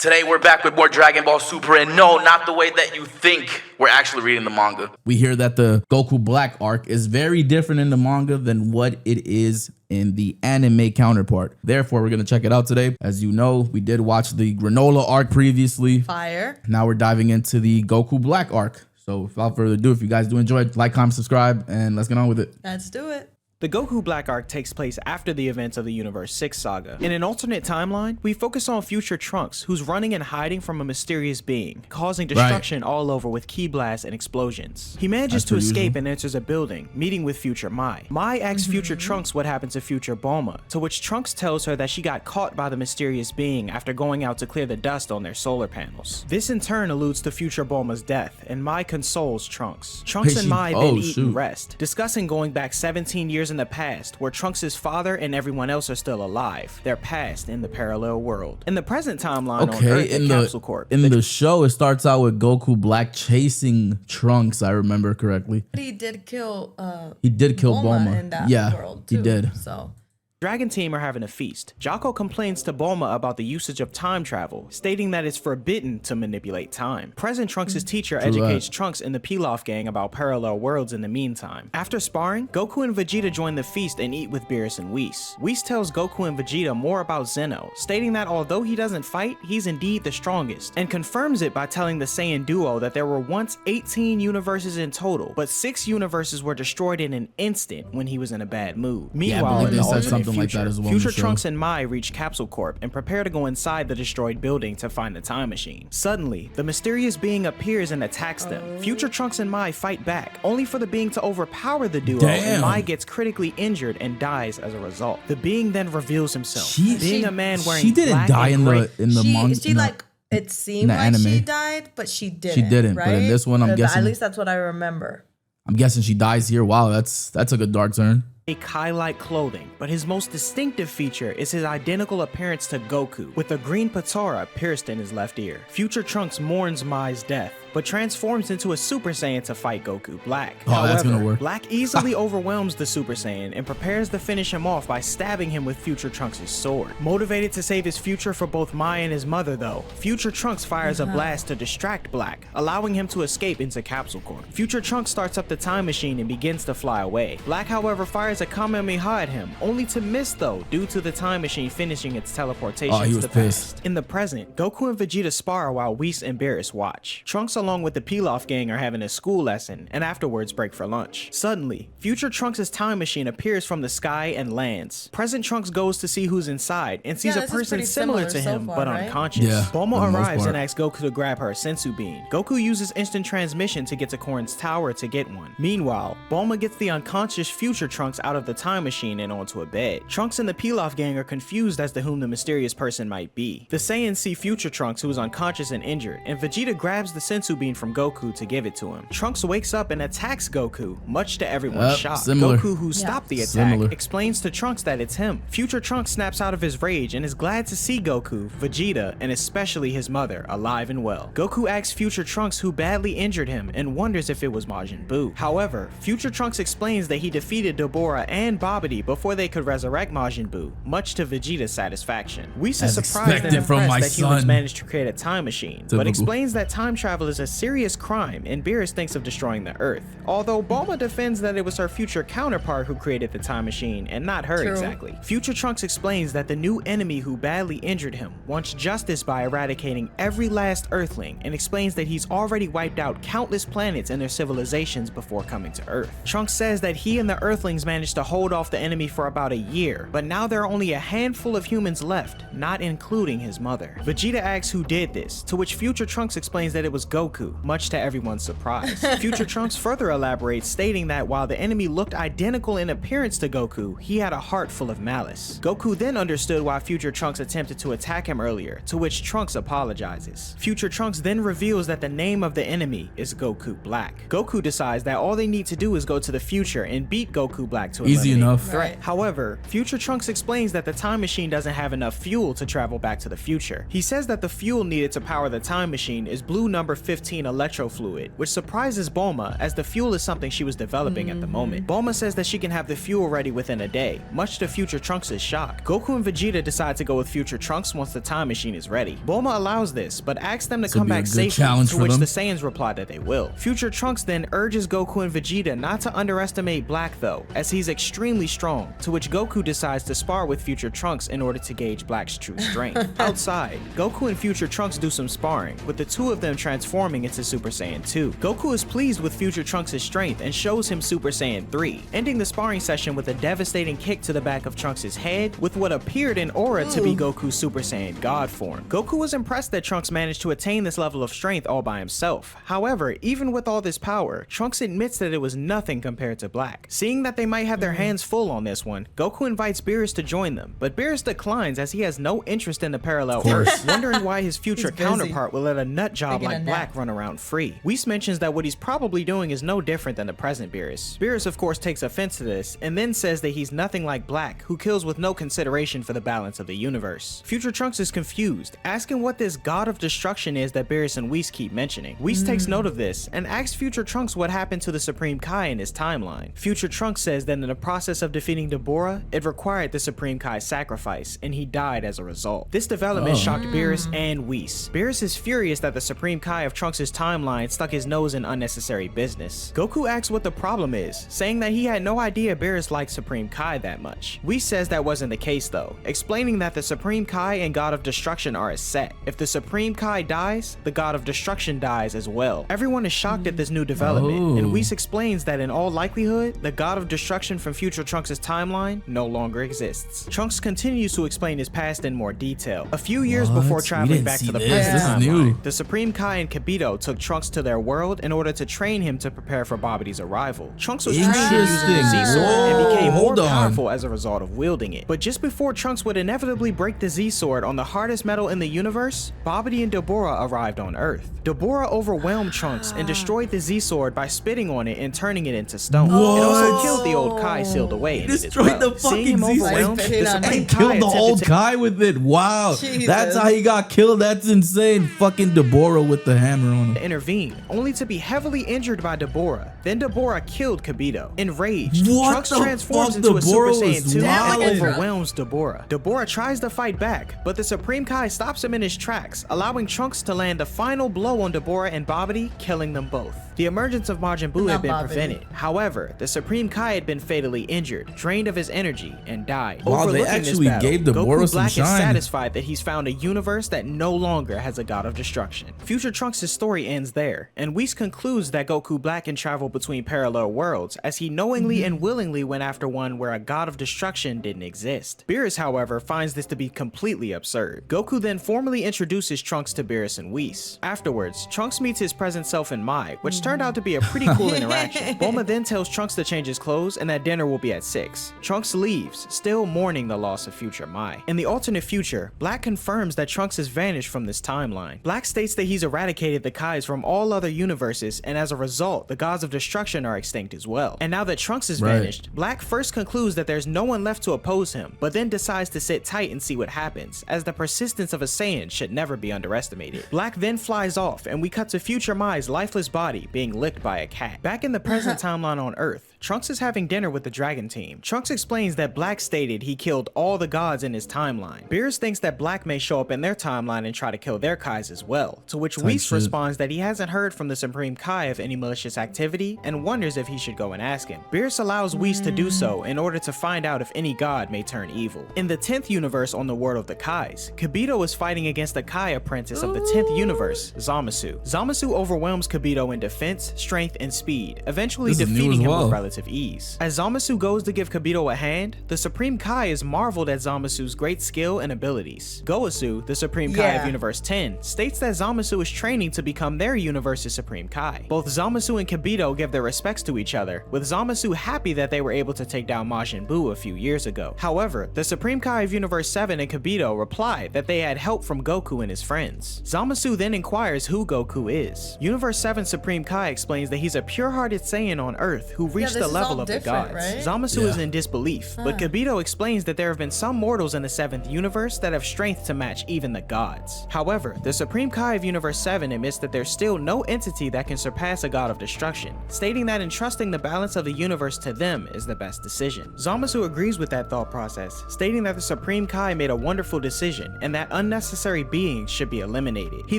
Today we're back with more Dragon Ball Super, and no, not the way that you think. We're actually reading the manga. We hear that the Goku Black arc is very different in the manga than what it is in the anime counterpart. Therefore, we're going to check it out today. As you know, we did watch the Granola arc previously. Fire. Now we're diving into the Goku Black arc. So without further ado, if you guys do enjoy it, like, comment, subscribe, and let's get on with it. Let's do it. The Goku Black arc takes place after the events of the Universe 6 saga. In an alternate timeline, we focus on future Trunks, who's running and hiding from a mysterious being, causing destruction all over with ki blasts and explosions. He manages to escape and enters a building, meeting with future Mai. Mai asks future Trunks what happened to future Bulma, to which Trunks tells her that she got caught by the mysterious being after going out to clear the dust on their solar panels. This in turn alludes to future Bulma's death, and Mai consoles Trunks. Trunks and Mai then eat and rest, discussing going back 17 years in the past, where Trunks' father and everyone else are still alive, their past in the parallel world. In the present timeline on Earth at Capsule Corp. In the show, it starts out with Goku Black chasing Trunks, I remember correctly. But he did kill Bulma in that world too. He did. So Dragon Team are having a feast. Jocko complains to Bulma about the usage of time travel, stating that it's forbidden to manipulate time. Present Trunks' teacher educates Trunks and the Pilaf gang about parallel worlds in the meantime. After sparring, Goku and Vegeta join the feast and eat with Beerus and Whis. Whis tells Goku and Vegeta more about Zeno, stating that although he doesn't fight, he's indeed the strongest, and confirms it by telling the Saiyan duo that there were once 18 universes in total, but 6 universes were destroyed in an instant when he was in a bad mood. Meanwhile, in the alternate future Trunks and Mai reach Capsule Corp and prepare to go inside the destroyed building to find the time machine. Suddenly, the mysterious being appears and attacks them. Future Trunks and Mai fight back, only for the being to overpower the duo, and Mai gets critically injured and dies as a result. The being then reveals himself, being a man wearing She didn't die in the manga. She like it seemed like anime. She died, but she didn't. She didn't, right? but in this one, I'm guessing. At least that's what I remember. I'm guessing she dies here. Wow, that's a good dark turn. Kai-like clothing, but his most distinctive feature is his identical appearance to Goku, with a green Patara pierced in his left ear. Future Trunks mourns Mai's death, but transforms into a Super Saiyan to fight Goku Black. However, that's gonna work. Black easily overwhelms the Super Saiyan and prepares to finish him off by stabbing him with Future Trunks' sword. Motivated to save his future for both Mai and his mother though, Future Trunks fires a blast to distract Black, allowing him to escape into Capsule Corp. Future Trunks starts up the time machine and begins to fly away. Black, however, fires a Kamehameha at him, only to miss though due to the time machine finishing its teleportation to the past. In the present, Goku and Vegeta spar while Whis and Beerus watch. Trunks along with the Pilaf gang are having a school lesson and afterwards break for lunch. Suddenly, future Trunks' time machine appears from the sky and lands. Present Trunks goes to see who's inside and sees a person similar to him but unconscious. Bulma arrives and asks Goku to grab her Sensu Bean. Goku uses instant transmission to get to Korin's tower to get one. Meanwhile, Bulma gets the unconscious future Trunks out of the time machine and onto a bed. Trunks and the Pilaf gang are confused as to whom the mysterious person might be. The Saiyans see future Trunks, who is unconscious and injured, and Vegeta grabs the Sensu Bean from Goku to give it to him. Trunks wakes up and attacks Goku, much to everyone's shock. Goku, who stopped the attack, explains to Trunks that it's him. Future Trunks snaps out of his rage and is glad to see Goku, Vegeta, and especially his mother alive and well. Goku asks future Trunks who badly injured him and wonders if it was Majin Buu. However, future Trunks explains that he defeated Dabura and Babidi before they could resurrect Majin Buu, much to Vegeta's satisfaction. Whis is surprised and impressed that humans managed to create a time machine, but explains that time travel is a serious crime and Beerus thinks of destroying the Earth. Although Bulma defends that it was her future counterpart who created the time machine and not her exactly. Future Trunks explains that the new enemy who badly injured him wants justice by eradicating every last Earthling and explains that he's already wiped out countless planets and their civilizations before coming to Earth. Trunks says that he and the Earthlings managed to hold off the enemy for about a year, but now there are only a handful of humans left, not including his mother. Vegeta asks who did this, to which Future Trunks explains that it was Goku, much to everyone's surprise. Future Trunks further elaborates, stating that while the enemy looked identical in appearance to Goku, he had a heart full of malice. Goku then understood why Future Trunks attempted to attack him earlier, to which Trunks apologizes. Future Trunks then reveals that the name of the enemy is Goku Black. Goku decides that all they need to do is go to the future and beat Goku Black to eliminate the threat. However, Future Trunks explains that the time machine doesn't have enough fuel to travel back to the future. He says that the fuel needed to power the time machine is blue number 15 electro fluid, which surprises Bulma as the fuel is something she was developing at the moment. Bulma says that she can have the fuel ready within a day, much to Future Trunks' shock. Goku and Vegeta decide to go with Future Trunks once the time machine is ready. Bulma allows this, but asks them to come back safely, to which the Saiyans reply that they will. Future Trunks then urges Goku and Vegeta not to underestimate Black though, as he's extremely strong, to which Goku decides to spar with Future Trunks in order to gauge Black's true strength. Outside, Goku and Future Trunks do some sparring, with the two of them transforming into Super Saiyan 2. Goku is pleased with Future Trunks' strength and shows him Super Saiyan 3, ending the sparring session with a devastating kick to the back of Trunks' head with what appeared in aura to be Goku's Super Saiyan God form. Goku was impressed that Trunks managed to attain this level of strength all by himself. However, even with all this power, Trunks admits that it was nothing compared to Black. Seeing that they might have their hands full on this one, Goku invites Beerus to join them, but Beerus declines as he has no interest in the parallel Earth, wondering why his future counterpart will let a nut job like Black run around free. Whis mentions that what he's probably doing is no different than the present Beerus. Beerus of course takes offense to this, and then says that he's nothing like Black, who kills with no consideration for the balance of the universe. Future Trunks is confused, asking what this God of Destruction is that Beerus and Whis keep mentioning. Whis takes note of this, and asks Future Trunks what happened to the Supreme Kai in his timeline. Future Trunks says that in the process of defeating Deborah, it required the Supreme Kai's sacrifice, and he died as a result. This development shocked Beerus and Whis. Beerus is furious that the Supreme Kai of Trunks' timeline stuck his nose in unnecessary business. Goku asks what the problem is, saying that he had no idea Beerus liked Supreme Kai that much. Whis says that wasn't the case though, explaining that the Supreme Kai and God of Destruction are a set. If the Supreme Kai dies, the God of Destruction dies as well. Everyone is shocked at this new development, and Whis explains that in all likelihood, the God of Destruction from Future Trunks' timeline no longer exists. Trunks continues to explain his past in more detail. A few years before traveling back to the present timeline, the Supreme Kai and Kibito took Trunks to their world in order to train him to prepare for Babidi's arrival. Trunks was trained in using the Z-Sword and became more powerful as a result of wielding it. But just before Trunks would inevitably break the Z-Sword on the hardest metal in the universe, Babidi and Deborah arrived on Earth. Deborah overwhelmed Trunks and destroyed the Z-Sword by spitting on it and turning it into stone. It also killed the old Kai sealed away in it as well. The fucking Z-Sword and killed the whole Kai with it. Wow, that's how he got killed. That's insane. Fucking Deborah with the hammer on him. Intervened, only to be heavily injured by Deborah. Then Deborah killed Kibito. Enraged, Trunks transforms into a Super Saiyan 2 and overwhelms Deborah. Deborah tries to fight back, but the Supreme Kai stops him in his tracks, allowing Trunks to land the final blow on Deborah and Babidi, killing them both. The emergence of Majin Buu had been prevented. However, the Supreme Kai had been fatally injured, drained of his energy, and died. Wow, they actually gave Deborah some shine. Goku Black is satisfied that he's found a universe that no longer has a God of Destruction. Future Trunks' story ends there, and Whis concludes that Goku Black can travel between parallel worlds, as he knowingly and willingly went after one where a God of Destruction didn't exist. Beerus, however, finds this to be completely absurd. Goku then formally introduces Trunks to Beerus and Whis. Afterwards, Trunks meets his present self in Mai, which turned out to be a pretty cool interaction. Bulma then tells Trunks to change his clothes and that dinner will be at 6. Trunks leaves, still mourning the loss of future Mai. In the alternate future, Black confirms that Trunks has vanished from this timeline. Black states that he's eradicated the Kais from all other universes, and as a result, the gods of destruction are extinct as well. And now that Trunks has vanished, Black first concludes that there's no one left to oppose him, but then decides to sit tight and see what happens, as the persistence of a Saiyan should never be underestimated. Black then flies off, and we cut to future Mai's lifeless body being licked by a cat. Back in the present timeline on Earth, Trunks is having dinner with the Dragon Team. Trunks explains that Black stated he killed all the gods in his timeline. Beerus thinks that Black may show up in their timeline and try to kill their Kais as well, to which Whis responds that he hasn't heard from the Supreme Kai of any malicious activity and wonders if he should go and ask him. Beerus allows Whis to do so in order to find out if any god may turn evil. In the 10th universe on the world of the Kais, Kibito is fighting against the Kai apprentice of the 10th universe, Zamasu. Zamasu overwhelms Kibito in defense, strength, and speed, eventually defeating him with relative ease. As Zamasu goes to give Kibito a hand, the Supreme Kai is marveled at Zamasu's great skill and abilities. Gowasu, the Supreme Kai of Universe 10, states that Zamasu is training to become their universe's Supreme Kai. Both Zamasu and Kibito give their respects to each other, with Zamasu happy that they were able to take down Majin Buu a few years ago. However, the Supreme Kai of Universe 7 and Kibito replied that they had help from Goku and his friends. Zamasu then inquires who Goku is. Universe 7 Supreme Kai explains that he's a pure-hearted Saiyan on Earth who reached the the is level all of the different, gods. right? Zamasu is Yeah. in disbelief, but Kibito explains that there have been some mortals in the 7th universe that have strength to match even the gods. However, the Supreme Kai of Universe 7 admits that there's still no entity that can surpass a god of destruction, stating that entrusting the balance of the universe to them is the best decision. Zamasu agrees with that thought process, stating that the Supreme Kai made a wonderful decision and that unnecessary beings should be eliminated. He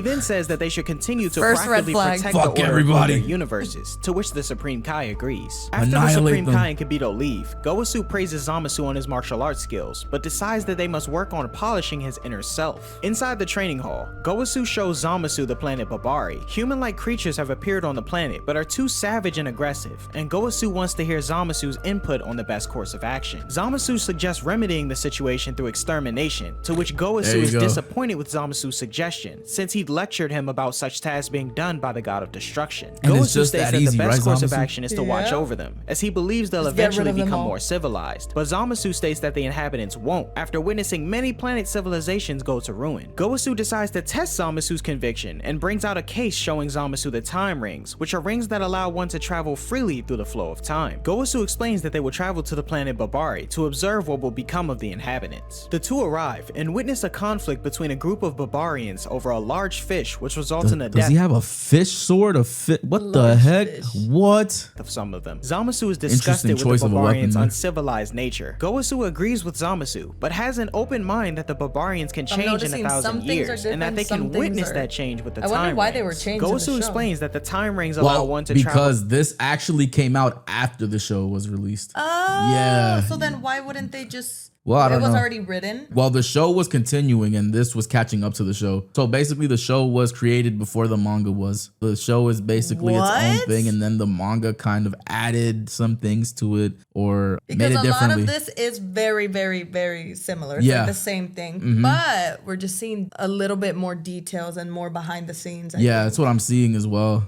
then says that they should continue to First red proactively flag. protect Fuck the order everybody. of their universes, to which the Supreme Kai agrees. After the Annihilate Supreme them. Kai and Kibito leave, Gowasu praises Zamasu on his martial arts skills, but decides that they must work on polishing his inner self. Inside the training hall, Gowasu shows Zamasu the planet Babari. Human-like creatures have appeared on the planet, but are too savage and aggressive, and Gowasu wants to hear Zamasu's input on the best course of action. Zamasu suggests remedying the situation through extermination, to which There Gowasu you is go. disappointed with Zamasu's suggestion, since he'd lectured him about such tasks being done by the god of destruction. And it's Gowasu just states that that easy, the best right, course of Zamasu? action is to watch Yeah. over them, as he believes they'll Just get rid eventually of them become all. more civilized. But Zamasu states that the inhabitants won't, after witnessing many planet civilizations go to ruin. Gowasu decides to test Zamasu's conviction and brings out a case showing Zamasu the time rings, which are rings that allow one to travel freely through the flow of time. Gowasu explains that they will travel to the planet Babari to observe what will become of the inhabitants. The two arrive and witness a conflict between a group of Babarians over a large fish, which results in the Does death he have a fish sword? What the Large heck? fish. What? of some of them. Zamasu is Interesting disgusted with choice the of a weapon, barbarians' man. uncivilized nature. Gowasu agrees with Zamasu, but has an open mind that the barbarians can change in noticing 1,000 some things are years, and that different, they some can things witness are- that change with the I time wonder why they were rings. changed in the Gowasu show. explains that the time rings allow Well, one to travel. because this actually came out after the show was released. Oh, Yeah. so then why wouldn't they just? Well, I don't It was know. already written. Well, the show was continuing and this was catching up to the show. So basically the show was created before the manga was. The show is basically its own What? thing and then the manga kind of added some things to it or Because made it a lot differently. of this is very, very, very similar. It's Yeah. like the same thing, but we're just seeing a little bit more details and more behind the scenes. I Yeah, think. that's what I'm seeing as well.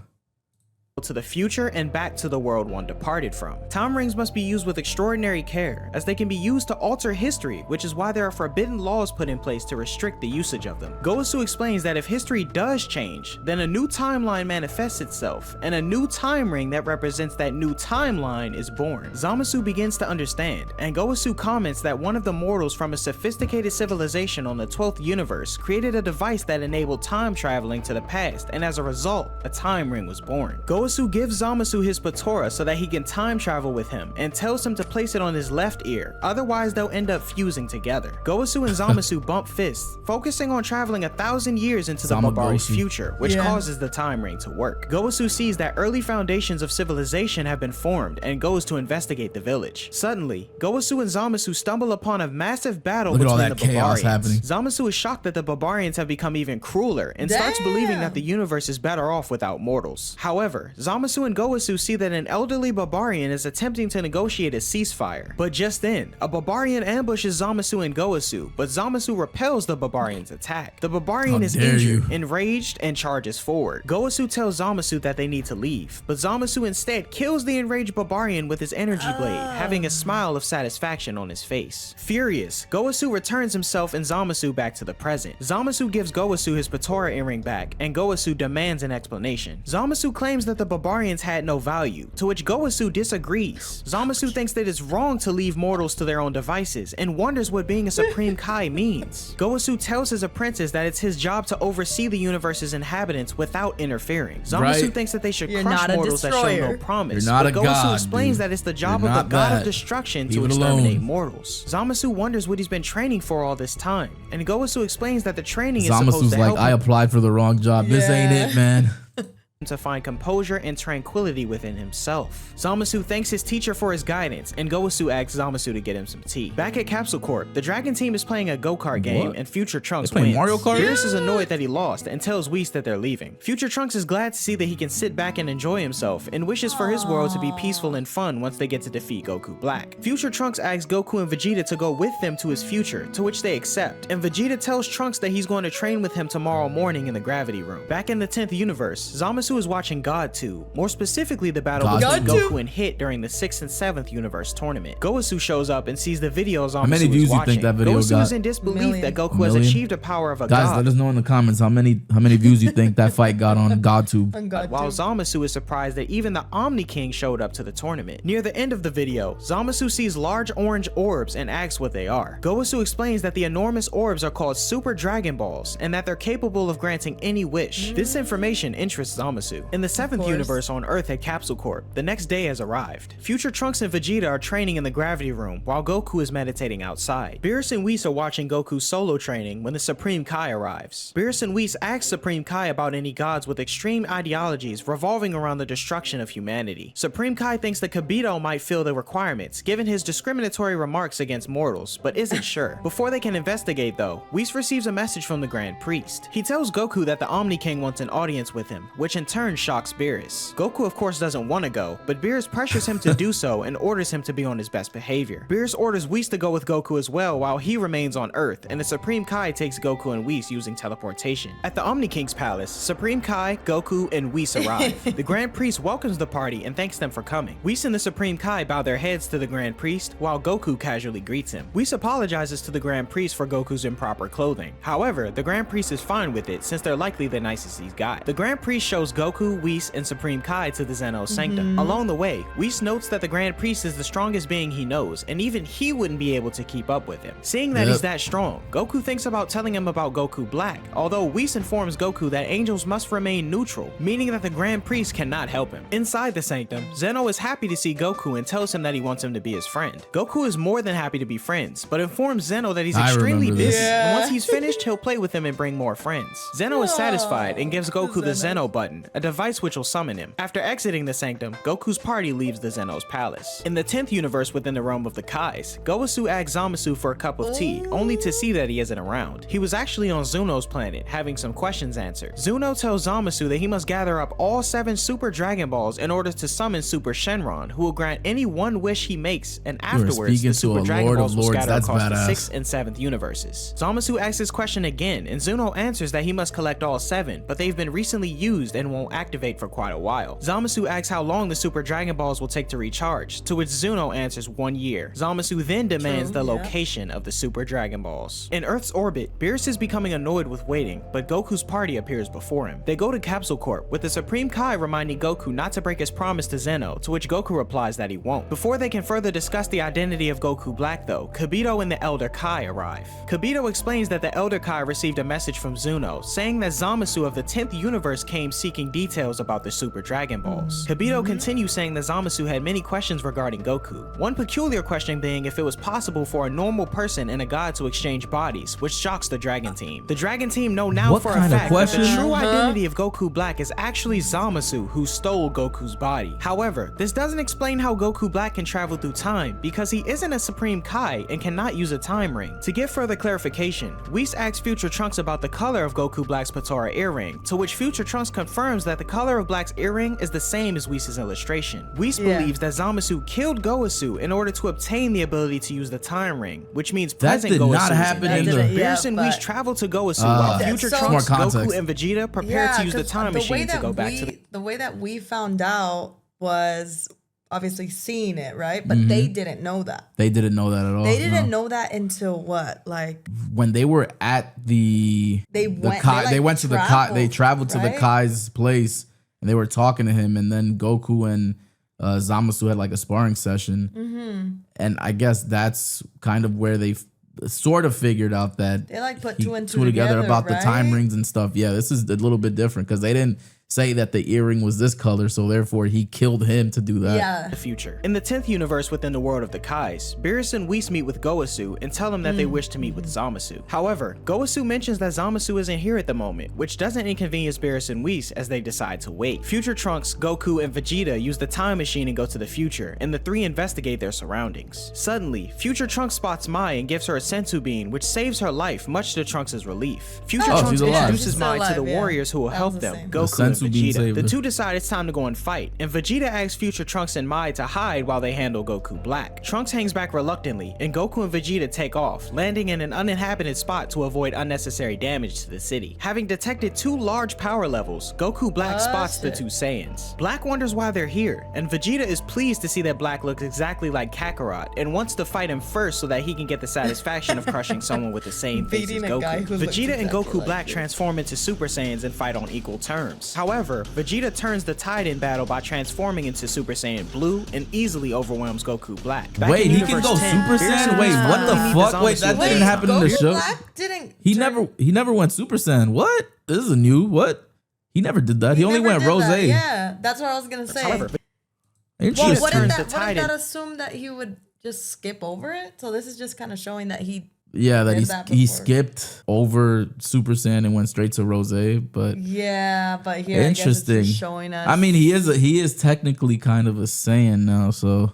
to the future and back to the world one departed from. Time rings must be used with extraordinary care, as they can be used to alter history, which is why there are forbidden laws put in place to restrict the usage of them. Gowasu explains that if history does change, then a new timeline manifests itself, and a new time ring that represents that new timeline is born. Zamasu begins to understand, and Gowasu comments that one of the mortals from a sophisticated civilization on the 12th universe created a device that enabled time traveling to the past, and as a result, a time ring was born. Gowasu gives Zamasu his Patora so that he can time travel with him, and tells him to place it on his left ear, otherwise they'll end up fusing together. Gowasu and Zamasu bump fists, focusing on traveling 1,000 years into the Babari's Zamagosu. future, which Yeah. causes the time ring to work. Gowasu sees that early foundations of civilization have been formed and goes to investigate the village. Suddenly, Gowasu and Zamasu stumble upon a massive battle Look at between all the that chaos Babarians. happening. Zamasu is shocked that the Barbarians have become even crueler and starts believing that the universe is better off without mortals. However, Zamasu and Gowasu see that an elderly Barbarian is attempting to negotiate a ceasefire. But just then, a Barbarian ambushes Zamasu and Gowasu, but Zamasu repels the Barbarian's attack. The Barbarian How is dare injured, you. enraged, and charges forward. Gowasu tells Zamasu that they need to leave, but Zamasu instead kills the enraged Barbarian with his energy blade, having a smile of satisfaction on his face. Furious, Gowasu returns himself and Zamasu back to the present. Zamasu gives Gowasu his Patora earring back, and Gowasu demands an explanation. Zamasu claims that the Barbarians had no value, to which Gowasu disagrees. Zamasu thinks that it's wrong to leave mortals to their own devices, and wonders what being a Supreme Kai means. Gowasu tells his apprentice that it's his job to oversee the universe's inhabitants without interfering. Zamasu Right. thinks that they should You're crush not a mortals that show no destroyer. promise. You're not but a Gowasu god, explains dude. that it's the job You're of the not god that. of destruction Leave to it exterminate alone. mortals. Zamasu wonders what he's been training for all this time, and Gowasu explains that the training is supposed Zamasu's to like, help I him applied for the wrong job. This ain't Yeah. it, man. to find composure and tranquility within himself. Zamasu thanks his teacher for his guidance, and Gowasu asks Zamasu to get him some tea. Back at Capsule Corp, the Dragon team is playing a go-kart game, What? and Future Trunks They playing wins. Mario Kart? Beerus is annoyed that he lost and tells Whis that they're leaving. Future Trunks is glad to see that he can sit back and enjoy himself, and wishes for his world to be peaceful and fun once they get to defeat Goku Black. Future Trunks asks Goku and Vegeta to go with them to his future, to which they accept, and Vegeta tells Trunks that he's going to train with him tomorrow morning in the Gravity Room. Back in the 10th universe, Zamasu Zamasu is watching God 2, more specifically the battle God between 2? Goku and Hit during the 6th and 7th universe tournament. Gowasu shows up and sees the video Zamasu many is views you watching. think that video Gowasu got? is in disbelief Million. that Goku A has million? achieved the power of a Guys, god. let us know in the comments how many views you think that fight got on GodTube. On God While too. Zamasu is surprised that even the Omni King showed up to the tournament. Near the end of the video, Zamasu sees large orange orbs and asks what they are. Gowasu explains that the enormous orbs are called Super Dragon Balls and that they're capable of granting any wish. This information interests Zamasu. In the 7th course. universe on Earth at Capsule Corp, the next day has arrived. Future Trunks and Vegeta are training in the gravity room while Goku is meditating outside. Beerus and Whis are watching Goku's solo training when the Supreme Kai arrives. Beerus and Whis asks Supreme Kai about any gods with extreme ideologies revolving around the destruction of humanity. Supreme Kai thinks that Kibito might fill the requirements, given his discriminatory remarks against mortals, but isn't sure. Before they can investigate though, Whis receives a message from the Grand Priest. He tells Goku that the Omni King wants an audience with him, which in turn shocks Beerus. Goku of course doesn't want to go, but Beerus pressures him to do so and orders him to be on his best behavior. Beerus orders Whis to go with Goku as well while he remains on Earth, and the Supreme Kai takes Goku and Whis using teleportation. At the Omni King's palace, Supreme Kai, Goku, and Whis arrive. The Grand Priest welcomes the party and thanks them for coming. Whis and the Supreme Kai bow their heads to the Grand Priest while Goku casually greets him. Whis apologizes to the Grand Priest for Goku's improper clothing. However, the Grand Priest is fine with it since they're likely the nicest he's got. The Grand Priest shows Goku, Whis, and Supreme Kai to the Zeno Sanctum. Along the way, Whis notes that the Grand Priest is the strongest being he knows, and even he wouldn't be able to keep up with him. Seeing that he's that strong, Goku thinks about telling him about Goku Black, although Whis informs Goku that angels must remain neutral, meaning that the Grand Priest cannot help him. Inside the Sanctum, Zeno is happy to see Goku and tells him that he wants him to be his friend. Goku is more than happy to be friends, but informs Zeno that he's extremely remember this. busy, and once he's finished, he'll play with him and bring more friends. Zeno is satisfied and gives Goku the Zeno button, a device which will summon him. After exiting the Sanctum, Goku's party leaves the Zeno's palace. In the 10th universe within the realm of the Kais, Gowasu asks Zamasu for a cup of tea, only to see that he isn't around. He was actually on Zeno's planet, having some questions answered. Zeno tells Zamasu that he must gather up all 7 Super Dragon Balls in order to summon Super Shenron, who will grant any one wish he makes, and afterwards speaking the to Super a Dragon Lord of Balls will Lords. scatter That's across badass. the 6th and 7th universes. Zamasu asks his question again, and Zeno answers that he must collect all 7, but they've been recently used and won't activate for quite a while. Zamasu asks how long the Super Dragon Balls will take to recharge, to which Zeno answers 1 year. Zamasu then demands the location of the Super Dragon Balls. In Earth's orbit, Beerus is becoming annoyed with waiting, but Goku's party appears before him. They go to Capsule Corp, with the Supreme Kai reminding Goku not to break his promise to Zeno, to which Goku replies that he won't. Before they can further discuss the identity of Goku Black though, Kibito and the Elder Kai arrive. Kibito explains that the Elder Kai received a message from Zeno, saying that Zamasu of the 10th universe came seeking details about the Super Dragon Balls. Kibito continues saying that Zamasu had many questions regarding Goku. One peculiar question being if it was possible for a normal person and a god to exchange bodies, which shocks the Dragon Team. The Dragon Team know now What for a kind of fact that the question? true identity of Goku Black is actually Zamasu, who stole Goku's body. However, this doesn't explain how Goku Black can travel through time, because he isn't a Supreme Kai and cannot use a time ring. To give further clarification, Whis asks Future Trunks about the color of Goku Black's Patora earring, to which Future Trunks confirms that the color of Black's earring is the same as Whis' illustration. Whis believes that Zamasu killed Gowasu in order to obtain the ability to use the time ring, which means That present did Gowasu not is happen in in danger. the- Beerus and Whis but- travel to Gowasu while Future So- Trunks, More context. Goku, and Vegeta prepare to use the 'cause time the way machine to that go back to the way that we found out was obviously seeing it, right? But they didn't know that. They didn't know that at all. They didn't no. know that until what? Like When they were at the they went to the Kai, they traveled to the right? Kai's place and they were talking to him, and then Goku and Zamasu had like a sparring session, and I guess that's kind of where they sort of figured out that They like put he two and two together together, about the time right? rings and stuff. Yeah, this is a little bit different because they didn't say that the earring was this color, so therefore he killed him to do that. Yeah. the future. In the 10th universe within the world of the Kais, Beerus and Whis meet with Gowasu and tell him that they wish to meet with Zamasu. However, Gowasu mentions that Zamasu isn't here at the moment, which doesn't inconvenience Beerus and Whis as they decide to wait. Future Trunks, Goku, and Vegeta use the time machine and go to the future, and the three investigate their surroundings. Suddenly, Future Trunks spots Mai and gives her a sensu bean, which saves her life, much to Trunks' relief. Future Oh, Trunks she's alive. introduces She's still Mai to the alive, yeah. warriors who will That help was the them, same. Goku The and Sensu bean Vegeta. saber. The two decide it's time to go and fight, and Vegeta asks future Trunks and Mai to hide while they handle Goku Black. Trunks hangs back reluctantly, and Goku and Vegeta take off, landing in an uninhabited spot to avoid unnecessary damage to the city. Having detected two large power levels, Goku Black spots the two Saiyans. Black wonders why they're here, and Vegeta is pleased to see that Black looks exactly like Kakarot and wants to fight him first so that he can get the satisfaction of crushing someone with the same face as Beating a guy Goku. who looks Vegeta and exactly Goku like Black you. transform into Super Saiyans and fight on equal terms. However, Vegeta turns the tide in battle by transforming into Super Saiyan Blue and easily overwhelms Goku Black. Back Wait, in he can Universe go 10, Super Beerus Saiyan? and Wait, Whis what the finally meet fuck? Wait, that Zamasu. didn't happen in the Goku show. Black didn't He turn- never went Super Saiyan. What? This is a new what? He never did that. He only never went did Rose. that. Yeah, that's what I was gonna say. However, Well, Interesting. wouldn't turns the tide that in. assume that he would just skip over it? So this is just kind of showing that he. Yeah, that did that he before. skipped over Super Saiyan and went straight to Rose, but Yeah, but here interesting. I guess it's just showing us. I mean, he is technically kind of a Saiyan now, so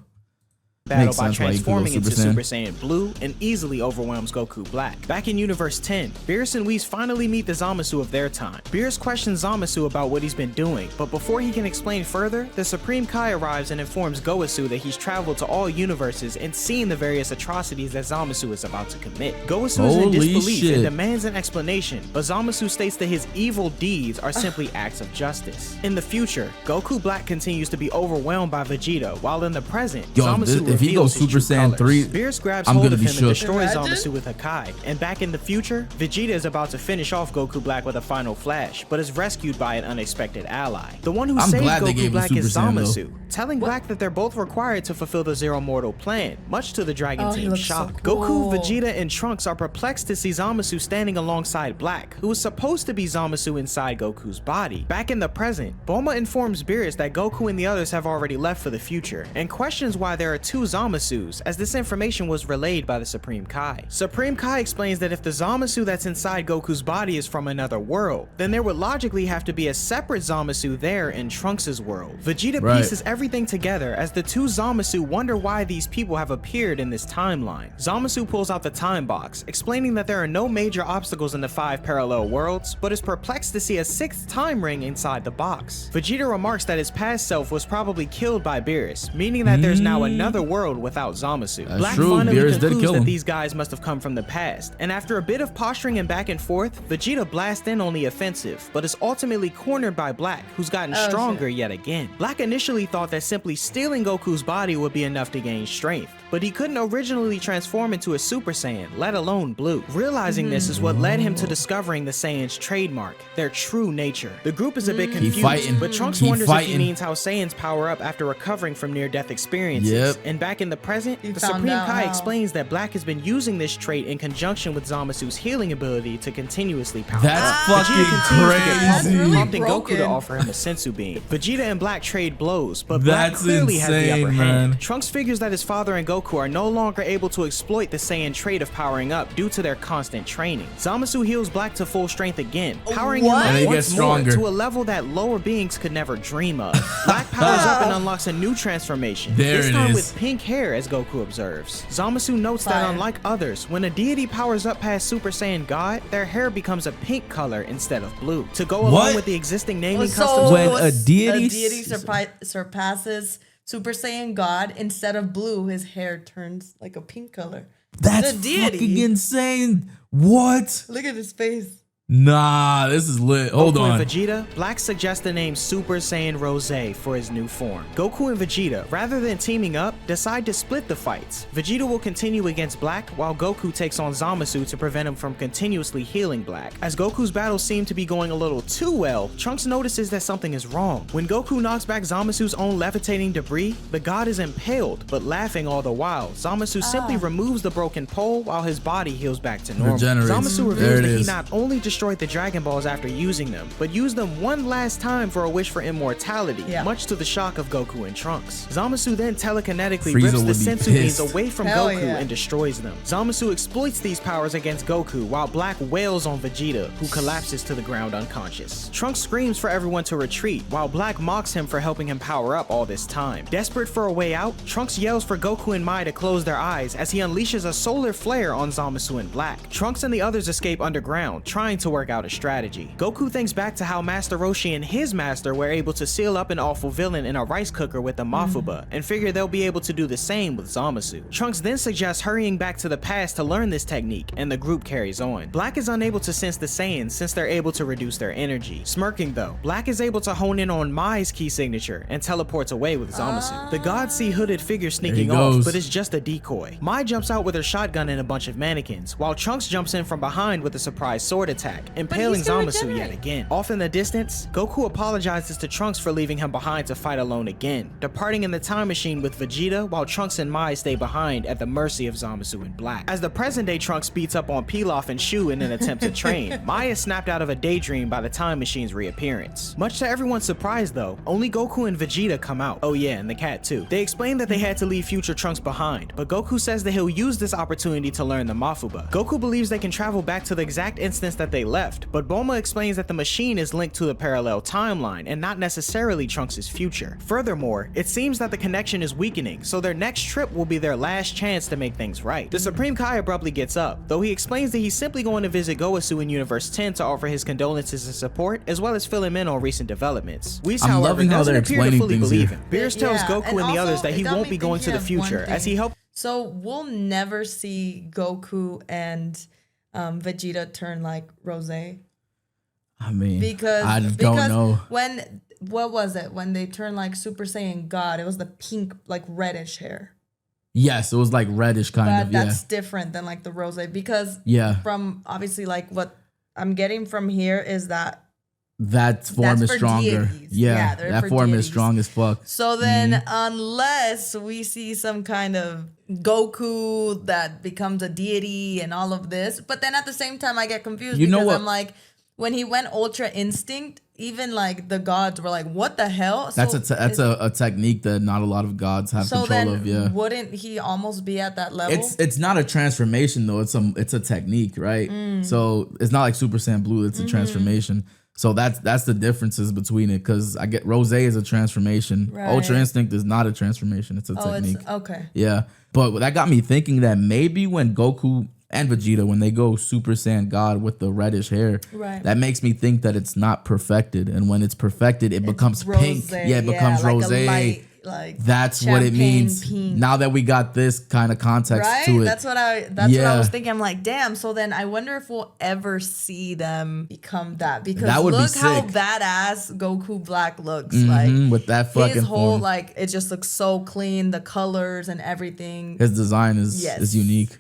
battle makes by sense why he could go transforming into Super Super Saiyan Blue and easily overwhelms Goku Black. Back in Universe 10, Beerus and Whis finally meet the Zamasu of their time. Beerus questions Zamasu about what he's been doing, but before he can explain further, the Supreme Kai arrives and informs Gowasu that he's traveled to all universes and seen the various atrocities that Zamasu is about to commit. Gowasu is in Holy disbelief shit. and demands an explanation, but Zamasu states that his evil deeds are simply acts of justice. In the future, Goku Black continues to be overwhelmed by Vegeta, while in the present, Yo, Zamasu if he reveals goes his Super true Saiyan colors. 3, Beerus grabs I'm hold gonna of be him and shook. destroys Imagine. Zamasu with Hakai. And back in the future, Vegeta is about to finish off Goku Black with a final flash, but is rescued by an unexpected ally. The one who I'm saved glad they gave Goku him Black is Super Saiyan, though. Zamasu, telling Black that they're both required to fulfill the Zero Mortal plan, much to the Dragon Oh, he Team's looks so shock. cool. Goku, Vegeta, and Trunks are perplexed to see Zamasu standing alongside Black, who was supposed to be Zamasu inside Goku's body. Back in the present, Bulma informs Beerus that Goku and the others have already left for the future, and questions why there are two Zamasus, as this information was relayed by the Supreme Kai. Supreme Kai explains that if the Zamasu that's inside Goku's body is from another world, then there would logically have to be a separate Zamasu there in Trunks' world. Vegeta Right. pieces everything together as the two Zamasu wonder why these people have appeared in this timeline. Zamasu pulls out the time box, explaining that there are no major obstacles in the 5 parallel worlds, but is perplexed to see a 6th time ring inside the box. Vegeta remarks that his past self was probably killed by Beerus, meaning that there's now another world without Zamasu. That's Black true. finally Beerus did concludes kill that him. these guys must have come from the past, and after a bit of posturing and back and forth, Vegeta blasts in on the offensive, but is ultimately cornered by Black, who's gotten Oh, stronger yet again. Black initially thought that simply stealing Goku's body would be enough to gain strength, but he couldn't originally transform into a Super Saiyan, let alone Blue. Realizing this is what led him to discovering the Saiyans' trademark, their true nature. The group is a bit confused, fighting. but Trunks Keep wonders if fighting. he means how Saiyans power up after recovering from near-death experiences. Yep. And back in the present, He the found Supreme out Kai how. explains that Black has been using this trait in conjunction with Zamasu's healing ability to continuously power That's up. fucking Vegeta continues to get pumped, crazy. prompting Goku Broken. to offer him a sensu beam. Vegeta and Black trade blows, but Black That's clearly has the insane, upper man. hand. Trunks figures that his father and Goku are no longer able to exploit the Saiyan trait of powering up due to their constant training. Zamasu heals Black to full strength again, powering What? him And up he once gets more stronger. to a level that lower beings could never dream of. Black powers up and unlocks a new transformation, There this it time is. with pink hair, as Goku observes. Zamasu notes that Fire. unlike others, when a deity powers up past Super Saiyan God, their hair becomes a pink color instead of blue. To go along What? with the existing naming Well, customs, When so a deity surpasses Super Saiyan God, instead of blue, his hair turns like a pink color. That's The deity. fucking insane. What? Look at his face. Nah, this is lit. Hold Goku on. and Vegeta, Black suggests the name Super Saiyan Rose for his new form. Goku and Vegeta, rather than teaming up, decide to split the fights. Vegeta will continue against Black, while Goku takes on Zamasu to prevent him from continuously healing Black. As Goku's battles seem to be going a little too well, Trunks notices that something is wrong. When Goku knocks back Zamasu's own levitating debris, the god is impaled, but laughing all the while. Zamasu simply removes the broken pole while his body heals back to normal. Regenerates. Zamasu There reveals it that he is. not only destroyed the Dragon Balls after using them, but used them one last time for a wish for immortality, Yeah. much to the shock of Goku and Trunks. Zamasu then telekinetically Frieza rips the would be sensu beams pissed. away from Hell Goku yeah. and destroys them. Zamasu exploits these powers against Goku, while Black wails on Vegeta, who collapses to the ground unconscious. Trunks screams for everyone to retreat, while Black mocks him for helping him power up all this time. Desperate for a way out, Trunks yells for Goku and Mai to close their eyes as he unleashes a solar flare on Zamasu and Black. Trunks and the others escape underground, trying to work out a strategy. Goku thinks back to how Master Roshi and his master were able to seal up an awful villain in a rice cooker with the Mafuba, and figure they'll be able to do the same with Zamasu. Trunks then suggests hurrying back to the past to learn this technique, and the group carries on. Black is unable to sense the Saiyans since they're able to reduce their energy. Smirking though, Black is able to hone in on Mai's key signature and teleports away with Zamasu. The gods see hooded figure sneaking off, but it's just a decoy. Mai jumps out with her shotgun and a bunch of mannequins, while Trunks jumps in from behind with a surprise sword attack, impaling Zamasu yet again. Off in the distance, Goku apologizes to Trunks for leaving him behind to fight alone again, departing in the time machine with Vegeta, while Trunks and Mai stay behind at the mercy of Zamasu and Black. As the present-day Trunks beats up on Pilaf and Shu in an attempt to train, Mai is snapped out of a daydream by the time machine's reappearance. Much to everyone's surprise though, only Goku and Vegeta come out. Oh yeah, and the cat too. They explain that they had to leave future Trunks behind, but Goku says that he'll use this opportunity to learn the Mafuba. Goku believes they can travel back to the exact instance that they left, but Bulma explains that the machine is linked to the parallel timeline and not necessarily Trunks' future. Furthermore, it seems that the connection is weakening, so their next trip will be their last chance to make things right. The Supreme Kai abruptly gets up, though he explains that he's simply going to visit Gowasu in Universe 10 to offer his condolences and support, as well as fill him in on recent developments. Whis, however, doesn't appear to fully believe him. Beerus tells Goku and the others that he won't be going to the future, as he helped. So we'll never see Goku and Vegeta turn like Rose. I mean, because I don't know. What was it when they turned like Super Saiyan God? It was the pink, like reddish hair. Yes, it was like reddish kind of. That's different than like the Rose, because from obviously like what I'm getting from here is that form is stronger. Yeah, that form is strong as fuck. So then, unless we see some kind of Goku that becomes a deity and all of this, but then at the same time, I get confused because I'm like, when he went Ultra Instinct, even like the gods were like, "What the hell?" That's a technique that not a lot of gods have control of. Yeah, wouldn't he almost be at that level? It's not a transformation though. It's a technique, right? So it's not like Super Saiyan Blue. It's a transformation. So that's the differences between it, because I get Rose is a transformation. Right. Ultra Instinct is not a transformation. It's a technique. Okay. Yeah, but that got me thinking that maybe when Goku and Vegeta, when they go Super Saiyan God with the reddish hair, that makes me think that it's not perfected, and when it's perfected, it becomes pink. Yeah, it becomes like rose. Like that's what it means. Pink. Now that we got this kind of context to it, that's what I was thinking. I'm like, damn. So then I wonder if we'll ever see them become that, because that would look be how sick. Badass Goku Black looks. Like with that fucking his whole form. like it just looks so clean. The colors and everything. His design is unique.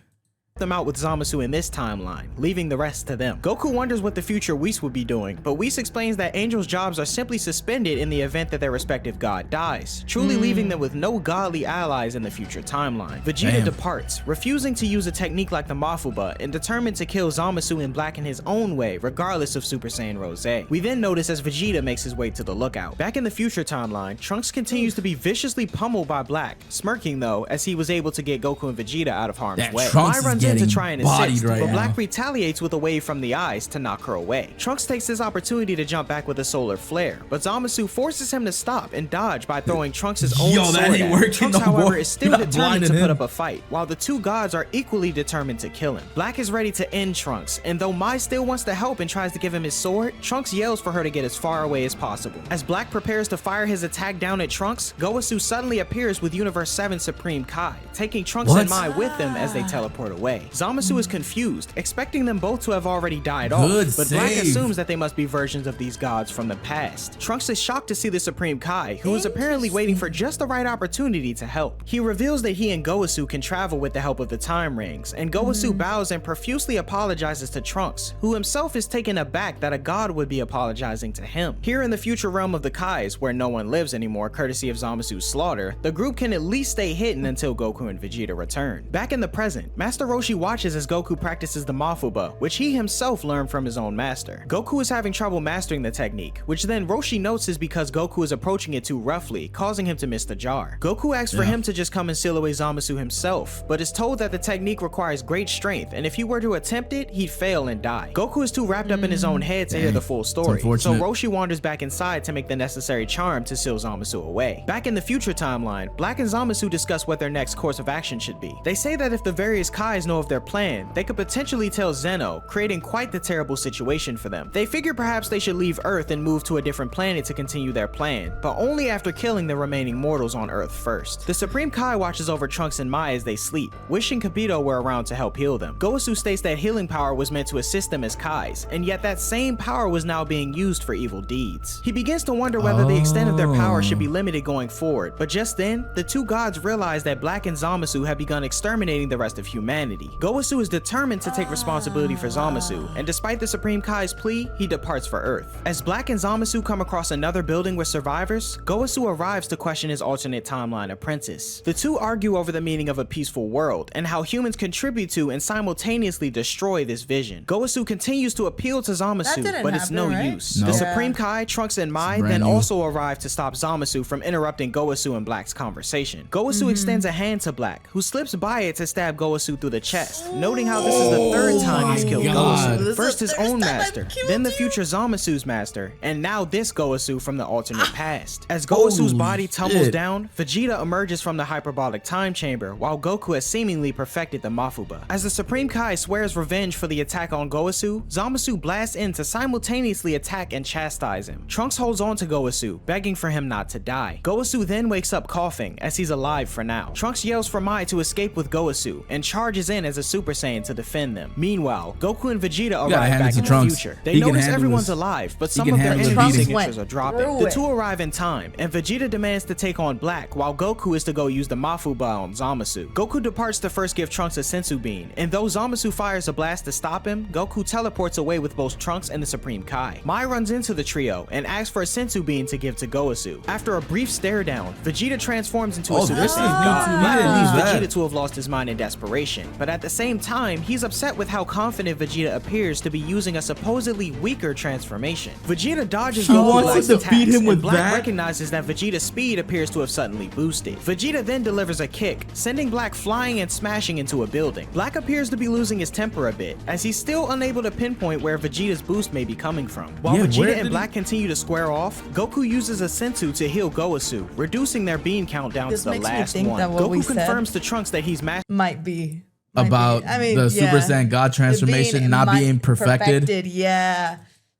Them out with Zamasu in this timeline, leaving the rest to them. Goku wonders what the future Whis would be doing, but Whis explains that Angel's jobs are simply suspended in the event that their respective god dies, truly leaving them with no godly allies in the future timeline. Vegeta departs, refusing to use a technique like the Mafuba and determined to kill Zamasu and Black in his own way, regardless of Super Saiyan Rose. We then notice as Vegeta makes his way to the lookout. Back in the future timeline, Trunks continues to be viciously pummeled by Black, smirking though as he was able to get Goku and Vegeta out of harm's way. Trunks is in to try and assist, right but now. Black retaliates with a wave from the eyes to knock her away. Trunks takes this opportunity to jump back with a solar flare, but Zamasu forces him to stop and dodge by throwing Trunks' own sword that ain't at him. working Trunks, no however, more. is still You're not determined to blinding put him. up a fight, while the two gods are equally determined to kill him. Black is ready to end Trunks, and though Mai still wants to help and tries to give him his sword, Trunks yells for her to get as far away as possible. As Black prepares to fire his attack down at Trunks, Gowasu suddenly appears with Universe 7 Supreme Kai, taking Trunks and Mai with them as they teleport away. Zamasu is confused, expecting them both to have already died off, but Black assumes that they must be versions of these gods from the past. Trunks is shocked to see the Supreme Kai, who is apparently waiting for just the right opportunity to help. He reveals that he and Gowasu can travel with the help of the time rings, and Gowasu bows and profusely apologizes to Trunks, who himself is taken aback that a god would be apologizing to him. Here in the future realm of the Kais, where no one lives anymore courtesy of Zamasu's slaughter, the group can at least stay hidden until Goku and Vegeta return. Back in the present, Master Roshi watches as Goku practices the Mafuba, which he himself learned from his own master. Goku is having trouble mastering the technique, which then Roshi notes is because Goku is approaching it too roughly, causing him to miss the jar. Goku asks for him to just come and seal away Zamasu himself, but is told that the technique requires great strength, and if he were to attempt it, he'd fail and die. Goku is too wrapped up in his own head to hear the full story, so Roshi wanders back inside to make the necessary charm to seal Zamasu away. Back in the future timeline, Black and Zamasu discuss what their next course of action should be. They say that if the various Kais know of their plan, they could potentially tell Zeno, creating quite the terrible situation for them. They figure perhaps they should leave Earth and move to a different planet to continue their plan, but only after killing the remaining mortals on Earth first. The Supreme Kai watches over Trunks and Mai as they sleep, wishing Kibito were around to help heal them. Gowasu states that healing power was meant to assist them as Kais, and yet that same power was now being used for evil deeds. He begins to wonder whether the extent of their power should be limited going forward, but just then, the two gods realize that Black and Zamasu have begun exterminating the rest of humanity. Gowasu is determined to take responsibility for Zamasu, and despite the Supreme Kai's plea, he departs for Earth. As Black and Zamasu come across another building with survivors, Gowasu arrives to question his alternate timeline apprentice. The two argue over the meaning of a peaceful world, and how humans contribute to and simultaneously destroy this vision. Gowasu continues to appeal to Zamasu, but it's no use. No. The Supreme Kai, Trunks, and Mai then also arrive to stop Zamasu from interrupting Gowasu and Black's conversation. Gowasu extends a hand to Black, who slips by it to stab Gowasu through the chest, noting how this is the third time he's killed Gowasu. First his own master, then the future Zamasu's master, and now this Gowasu from the alternate past. As Gowasu's body tumbles down, Vegeta emerges from the hyperbolic time chamber, while Goku has seemingly perfected the Mafuba. As the Supreme Kai swears revenge for the attack on Gowasu, Zamasu blasts in to simultaneously attack and chastise him. Trunks holds on to Gowasu, begging for him not to die. Gowasu then wakes up coughing, as he's alive for now. Trunks yells for Mai to escape with Gowasu, and charges in as a Super Saiyan to defend them. Meanwhile, Goku and Vegeta arrive back in the future. They notice everyone's alive, but some of their energy signatures are dropping. The two arrive in time, and Vegeta demands to take on Black, while Goku is to go use the Mafuba on Zamasu. Goku departs to first give Trunks a Sensu Bean, and though Zamasu fires a blast to stop him, Goku teleports away with both Trunks and the Supreme Kai. Mai runs into the trio, and asks for a Sensu Bean to give to Gowasu. After a brief stare down, Vegeta transforms into a Super Saiyan God. Black believes Vegeta to have lost his mind in desperation, but at the same time, he's upset with how confident Vegeta appears to be using a supposedly weaker transformation. Vegeta dodges Goku Black's attacks, and Black recognizes that Vegeta's speed appears to have suddenly boosted. Vegeta then delivers a kick, sending Black flying and smashing into a building. Black appears to be losing his temper a bit, as he's still unable to pinpoint where Vegeta's boost may be coming from. While Vegeta and Black continue to square off, Goku uses a Sensu to heal Gowasu, reducing their bean count down to the last one. Goku confirms to Trunks that he's might be the Super Saiyan God transformation not being perfected. Yeah.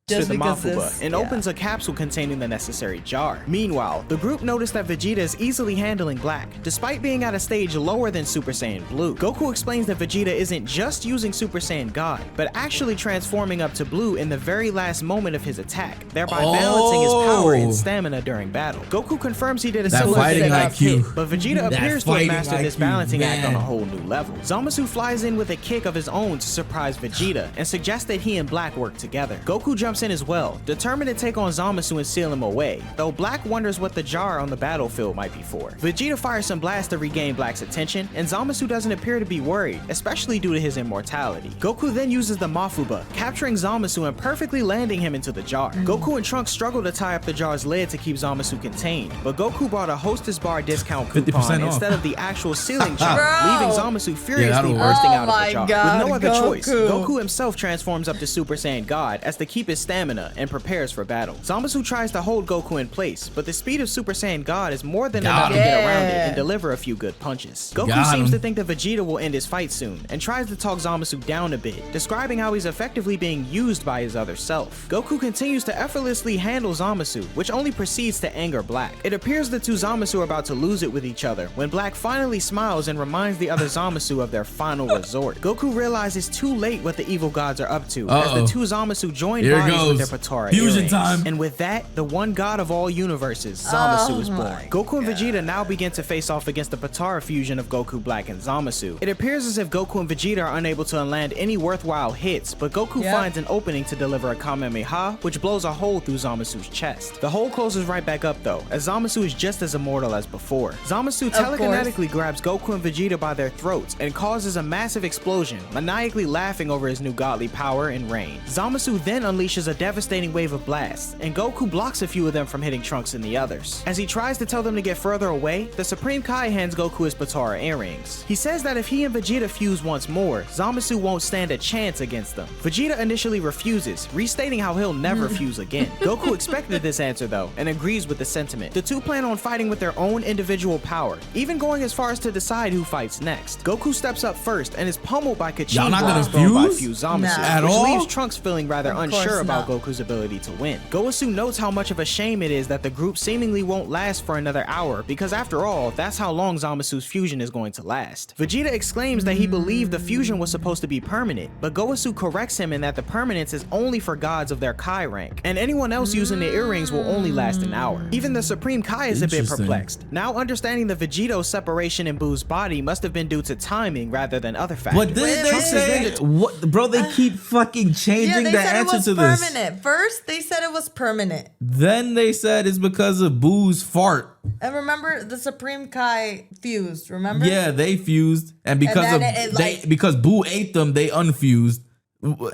To the Mafuba and opens a capsule containing the necessary jar. Meanwhile, the group notice that Vegeta is easily handling Black, despite being at a stage lower than Super Saiyan Blue. Goku explains that Vegeta isn't just using Super Saiyan God, but actually transforming up to Blue in the very last moment of his attack, thereby balancing his power and stamina during battle. Goku confirms he did a similar thing, but Vegeta appears to have mastered this balancing act on a whole new level. Zamasu flies in with a kick of his own to surprise Vegeta and suggests that he and Black work together. Goku jumps in as well, determined to take on Zamasu and seal him away, though Black wonders what the jar on the battlefield might be for. Vegeta fires some blasts to regain Black's attention, and Zamasu doesn't appear to be worried, especially due to his immortality. Goku then uses the Mafuba, capturing Zamasu and perfectly landing him into the jar. Goku and Trunks struggle to tie up the jar's lid to keep Zamasu contained, but Goku brought a Hostess Bar discount coupon instead of the actual sealing jar, leaving Zamasu furiously bursting out of the jar. With no other choice, Goku himself transforms up to Super Saiyan God as to keep his stamina and prepares for battle. Zamasu tries to hold Goku in place, but the speed of Super Saiyan God is more than enough to get around it and deliver a few good punches. Goku seems to think that Vegeta will end his fight soon and tries to talk Zamasu down a bit, describing how he's effectively being used by his other self. Goku continues to effortlessly handle Zamasu, which only proceeds to anger Black. It appears the two Zamasu are about to lose it with each other when Black finally smiles and reminds the other Zamasu of their final resort. Goku realizes too late what the evil gods are up to as the two Zamasu join bodies with their Patara fusion time. And with that, the one god of all universes, Zamasu, is born. Goku and Vegeta now begin to face off against the Patara fusion of Goku, Black, and Zamasu. It appears as if Goku and Vegeta are unable to land any worthwhile hits, but Goku finds an opening to deliver a Kamehameha, which blows a hole through Zamasu's chest. The hole closes right back up though, as Zamasu is just as immortal as before. Zamasu telekinetically grabs Goku and Vegeta by their throats and causes a massive explosion, maniacally laughing over his new godly power and reign. Zamasu then unleashes unleashes a devastating wave of blasts, and Goku blocks a few of them from hitting Trunks and the others. As he tries to tell them to get further away, the Supreme Kai hands Goku his Potara earrings. He says that if he and Vegeta fuse once more, Zamasu won't stand a chance against them. Vegeta initially refuses, restating how he'll never fuse again. Goku expected this answer though, and agrees with the sentiment. The two plan on fighting with their own individual power, even going as far as to decide who fights next. Goku steps up first and is pummeled by Kachin blocks thrown by Fuse Zamasu, Nah. which leaves Trunks feeling rather unsure about Goku's ability to win. Gowasu notes how much of a shame it is that the group seemingly won't last for another hour, because after all, that's how long Zamasu's fusion is going to last. Vegeta exclaims that he believed the fusion was supposed to be permanent, but Gowasu corrects him in that the permanence is only for gods of their Kai rank, and anyone else using the earrings will only last an hour. Even the Supreme Kai is a bit perplexed, now understanding the Vegito separation in Boo's body must have been due to timing rather than other factors. But did they say what, bro? They keep fucking changing the answer to this. Permanent. First, they said it was permanent. Then they said it's because of Boo's fart. And remember, the Supreme Kai fused. Remember? Yeah, they fused, and because because Boo ate them, they unfused.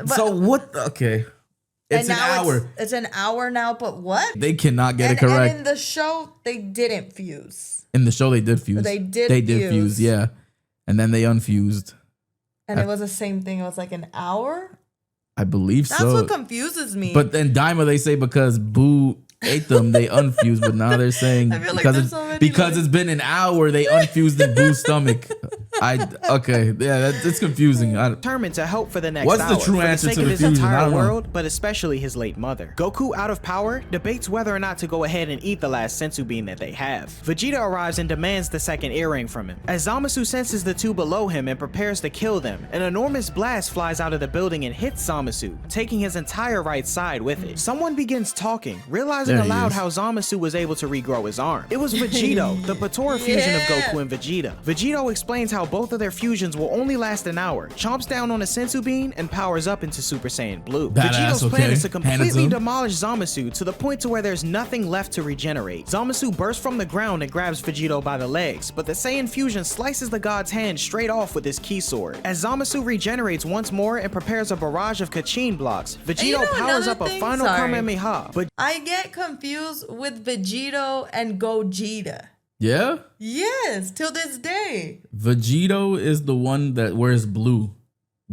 So what? Okay, it's an hour. It's an hour now. But what? They cannot get it correct. And in the show, they didn't fuse. In the show, they did fuse. They did fuse, yeah. And then they unfused. And it was the same thing. It was like an hour? I believe That's so. what confuses me. But then Daima, they say because Boo ate them, they unfused. But now they're saying I feel like because it's been an hour, they unfused in Boo's stomach. Okay, yeah, it's confusing. Determined to help for the next What's hour, the true answer to the his fusion? I entire don't know. world, but especially his late mother. Goku, out of power, debates whether or not to go ahead and eat the last sensu bean that they have. Vegeta arrives and demands the second earring from him. As Zamasu senses the two below him and prepares to kill them, an enormous blast flies out of the building and hits Zamasu, taking his entire right side with it. Someone begins talking, realizing aloud how Zamasu was able to regrow his arm. It was Vegito, the Potara fusion of Goku and Vegeta. Vegito explains how both of their fusions will only last an hour, chomps down on a sensu bean, and powers up into Super Saiyan Blue. Vegito's plan is to completely demolish Zamasu to the point to where there's nothing left to regenerate. Zamasu bursts from the ground and grabs Vegito by the legs, but the Saiyan fusion slices the god's hand straight off with his key sword. As Zamasu regenerates once more and prepares a barrage of Kachin blocks, Vegito powers up a final Kamehameha. But I get confused with Vegito and Gogeta. Yeah? Yes, till this day. Vegito is the one that wears blue.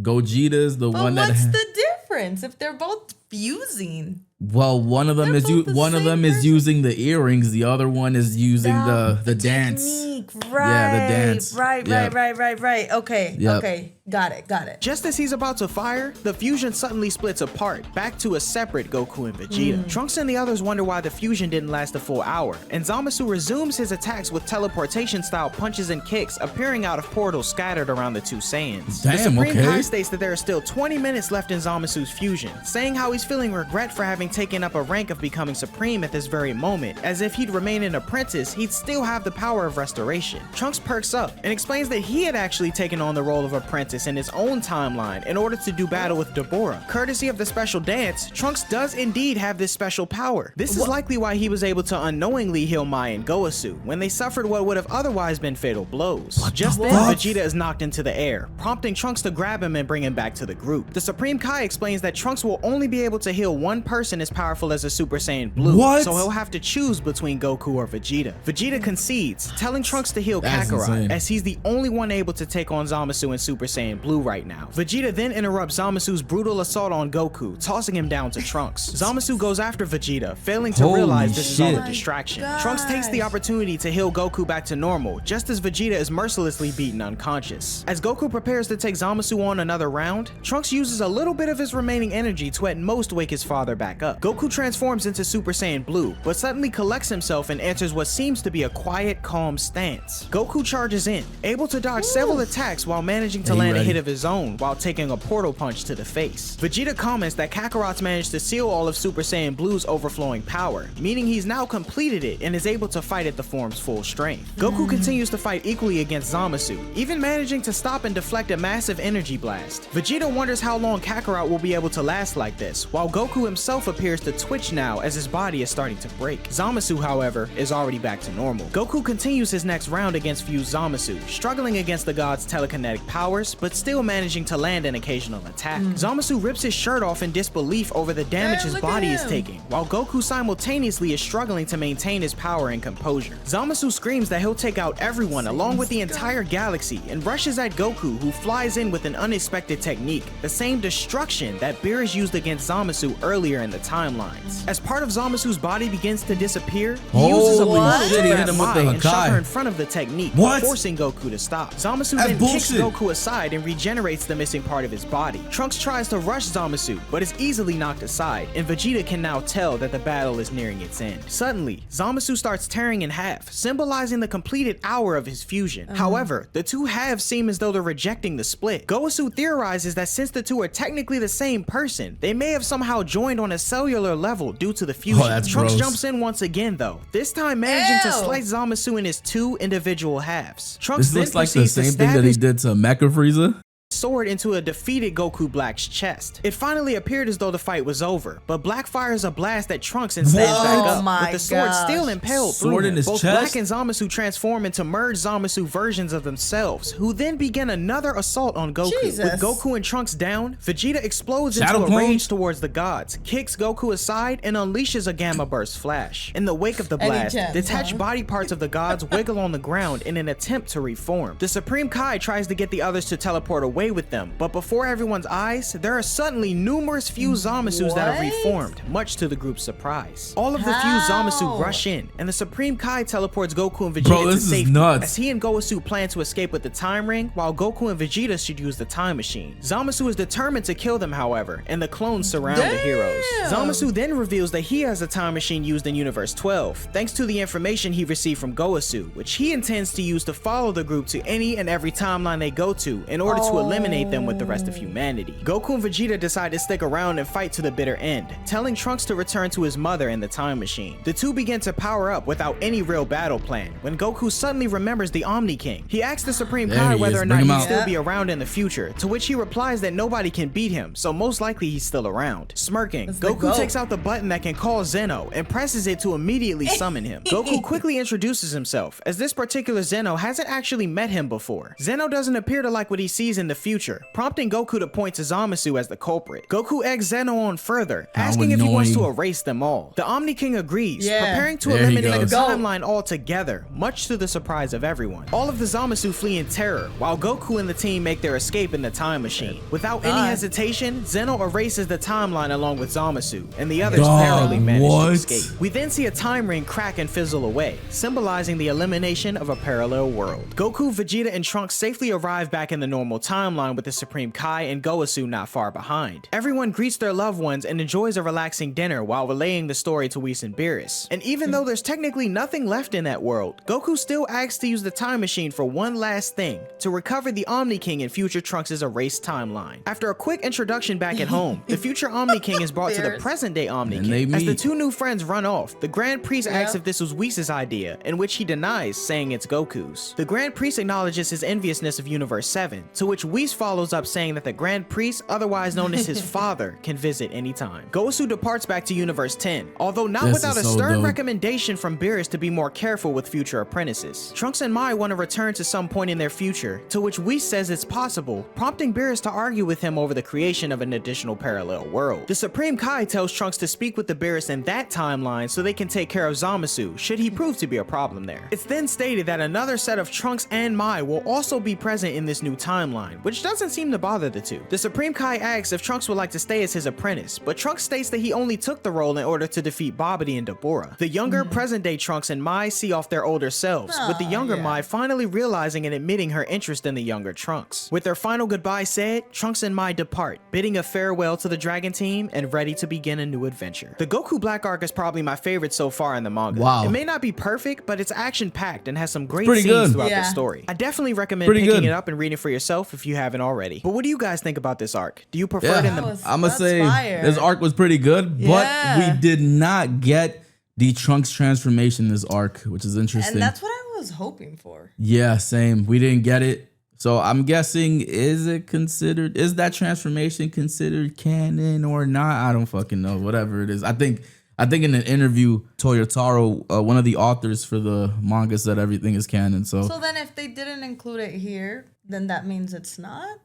Gogeta is the one that. But what's the difference if they're both fusing? Well, one of them is using the earrings. The other one is using the dance. Technique. Right. Yeah, the dance. Right. Okay. Yep. Okay. Got it. Just as he's about to fire, the fusion suddenly splits apart, back to a separate Goku and Vegeta. Trunks and the others wonder why the fusion didn't last a full hour, and Zamasu resumes his attacks with teleportation-style punches and kicks appearing out of portals scattered around the two Saiyans. Damn, the Supreme Kai states that there are still 20 minutes left in Zamasu's fusion, saying how he's feeling regret for having taken up a rank of becoming supreme at this very moment, as if he'd remain an apprentice, he'd still have the power of restoration. Trunks perks up and explains that he had actually taken on the role of apprentice in his own timeline in order to do battle with Deborah. Courtesy of the special dance, Trunks does indeed have this special power. This is likely why he was able to unknowingly heal Mai and Gowasu when they suffered what would have otherwise been fatal blows. Just then, Vegeta is knocked into the air, prompting Trunks to grab him and bring him back to the group. The Supreme Kai explains that Trunks will only be able to heal one person as powerful as a Super Saiyan Blue, so he'll have to choose between Goku or Vegeta. Vegeta concedes, telling Trunks to heal Kakarot, as he's the only one able to take on Zamasu and Super Saiyan Blue right now. Vegeta then interrupts Zamasu's brutal assault on Goku, tossing him down to Trunks. Zamasu goes after Vegeta, failing to realize this is all a distraction. Trunks takes the opportunity to heal Goku back to normal, just as Vegeta is mercilessly beaten unconscious. As Goku prepares to take Zamasu on another round, Trunks uses a little bit of his remaining energy to at most wake his father back up. Goku transforms into Super Saiyan Blue, but suddenly collects himself and enters what seems to be a quiet, calm stance. Goku charges in, able to dodge several attacks while managing to land a hit of his own while taking a portal punch to the face. Vegeta comments that Kakarot's managed to seal all of Super Saiyan Blue's overflowing power, meaning he's now completed it and is able to fight at the form's full strength. Goku continues to fight equally against Zamasu, even managing to stop and deflect a massive energy blast. Vegeta wonders how long Kakarot will be able to last like this, while Goku himself appears to twitch now as his body is starting to break. Zamasu, however, is already back to normal. Goku continues his next round against Fused Zamasu, struggling against the god's telekinetic powers, but but still managing to land an occasional attack. Zamasu rips his shirt off in disbelief over the damage his body is taking, while Goku simultaneously is struggling to maintain his power and composure. Zamasu screams that he'll take out everyone along with the entire galaxy and rushes at Goku, who flies in with an unexpected technique, the same destruction that Beerus used against Zamasu earlier in the timelines. As part of Zamasu's body begins to disappear, he uses a bullet to grab Mai and shove her in front of the technique, forcing Goku to stop. Zamasu then kicks Goku aside and regenerates the missing part of his body. Trunks tries to rush Zamasu, but is easily knocked aside, and Vegeta can now tell that the battle is nearing its end. Suddenly, Zamasu starts tearing in half, symbolizing the completed hour of his fusion. However, the two halves seem as though they're rejecting the split. Gowasu theorizes that since the two are technically the same person, they may have somehow joined on a cellular level due to the fusion. Trunks jumps in once again though, this time managing to slice Zamasu in his two individual halves. Trunks this looks like the same thing that he did to Mecha Frieza. Sword into a defeated Goku Black's chest. It finally appeared as though the fight was over, but Black fires a blast at Trunks and stands back up, with the sword still impaled through him. Both Black and Zamasu transform into merged Zamasu versions of themselves, who then begin another assault on Goku. With Goku and Trunks down, Vegeta explodes into a rage towards the gods, kicks Goku aside, and unleashes a Gamma Burst Flash. In the wake of the blast, detached body parts of the gods wiggle on the ground in an attempt to reform. The Supreme Kai tries to get the others to teleport away with them, but before everyone's eyes, there are suddenly numerous fused Zamasus that have reformed, much to the group's surprise. All of the fused Zamasu rush in, and the Supreme Kai teleports Goku and Vegeta to safety, as he and Gowasu plan to escape with the time ring, while Goku and Vegeta should use the time machine. Zamasu is determined to kill them, however, and the clones surround the heroes. Zamasu then reveals that he has a time machine used in Universe 12, thanks to the information he received from Gowasu, which he intends to use to follow the group to any and every timeline they go to in order to eliminate them with the rest of humanity. Goku and Vegeta decide to stick around and fight to the bitter end, telling Trunks to return to his mother in the time machine. The two begin to power up without any real battle plan, when Goku suddenly remembers the Omni King. He asks the Supreme Kai whether or not he'd still be around in the future, to which he replies that nobody can beat him, so most likely he's still around. Smirking, Goku takes out the button that can call Zeno and presses it to immediately summon him. Goku quickly introduces himself, as this particular Zeno hasn't actually met him before. Zeno doesn't appear to like what he sees in the future, prompting Goku to point to Zamasu as the culprit. Goku eggs Zeno on further, asking if he wants to erase them all. The Omni King agrees, preparing to eliminate the timeline altogether, much to the surprise of everyone. All of the Zamasu flee in terror, while Goku and the team make their escape in the time machine. Without any hesitation, Zeno erases the timeline along with Zamasu, and the others narrowly manage to escape. We then see a time ring crack and fizzle away, symbolizing the elimination of a parallel world. Goku, Vegeta, and Trunks safely arrive back in the normal timeline with the Supreme Kai and Gowasu not far behind. Everyone greets their loved ones and enjoys a relaxing dinner while relaying the story to Whis and Beerus. And even though there's technically nothing left in that world, Goku still asks to use the time machine for one last thing, to recover the Omni King in future Trunks' erased timeline. After a quick introduction back at home, the future Omni King is brought to the present day Omni King. As the two new friends run off, the Grand Priest asks if this was Whis' idea, in which he denies, saying it's Goku's. The Grand Priest acknowledges his enviousness of Universe 7, to which Whis follows up saying that the Grand Priest, otherwise known as his father, can visit anytime. Gowasu departs back to Universe 10, although not without a stern recommendation from Beerus to be more careful with future apprentices. Trunks and Mai want to return to some point in their future, to which Whis says it's possible, prompting Beerus to argue with him over the creation of an additional parallel world. The Supreme Kai tells Trunks to speak with the Beerus in that timeline so they can take care of Zamasu, should he prove to be a problem there. It's then stated that another set of Trunks and Mai will also be present in this new timeline, which doesn't seem to bother the two. The Supreme Kai asks if Trunks would like to stay as his apprentice, but Trunks states that he only took the role in order to defeat Babidi and Deborah. The younger present-day Trunks and Mai see off their older selves, with the younger Mai finally realizing and admitting her interest in the younger Trunks. With their final goodbye said, Trunks and Mai depart, bidding a farewell to the Dragon Team and ready to begin a new adventure. The Goku Black arc is probably my favorite so far in the manga. It may not be perfect, but it's action-packed and has some great scenes throughout the story. I definitely recommend picking it up and reading it for yourself if you haven't already. But what do you guys think about this arc? Do you prefer it in the... I'm gonna say this arc was pretty good, but we did not get the Trunks transformation this arc, which is interesting. And that's what I was hoping for. Yeah, same. We didn't get it. So I'm guessing, is that transformation considered canon or not? I don't fucking know. Whatever it is. I think in an interview, Toyotaro, one of the authors for the manga, said everything is canon. So then if they didn't include it here, then that means it's not?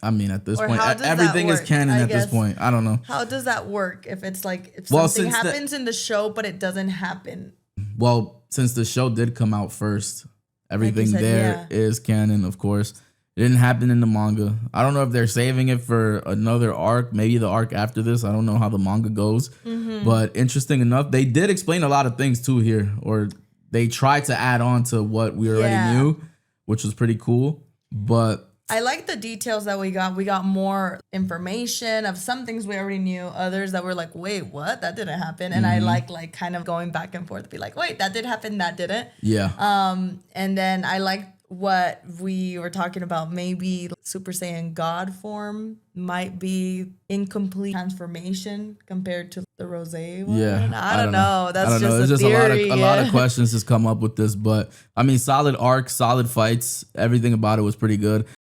I mean, at this Or point, how does that everything is work, canon I at this guess? point. I don't know. How does that work if it's like if Well, something since happens in the show but it doesn't happen? Well, since the show did come out first, everything said, there is canon, of course. It didn't happen in the manga. I don't know if they're saving it for another arc, maybe the arc after this. I don't know how the manga goes. But interesting enough, they did explain a lot of things too here, or they tried to add on to what we already knew, which was pretty cool. But I like the details that we got. We got more information of some things we already knew, others that were like, wait, what? That didn't happen. And I like kind of going back and forth, be like, wait, that did happen, that didn't. yeah. And then I like what we were talking about. Maybe Super Saiyan God form might be incomplete transformation compared to the Rose one. Yeah, I don't know. That's I don't know. just It's a just theory. a lot of questions just come up with this, but I mean, solid arc, solid fights. Everything about it was pretty good.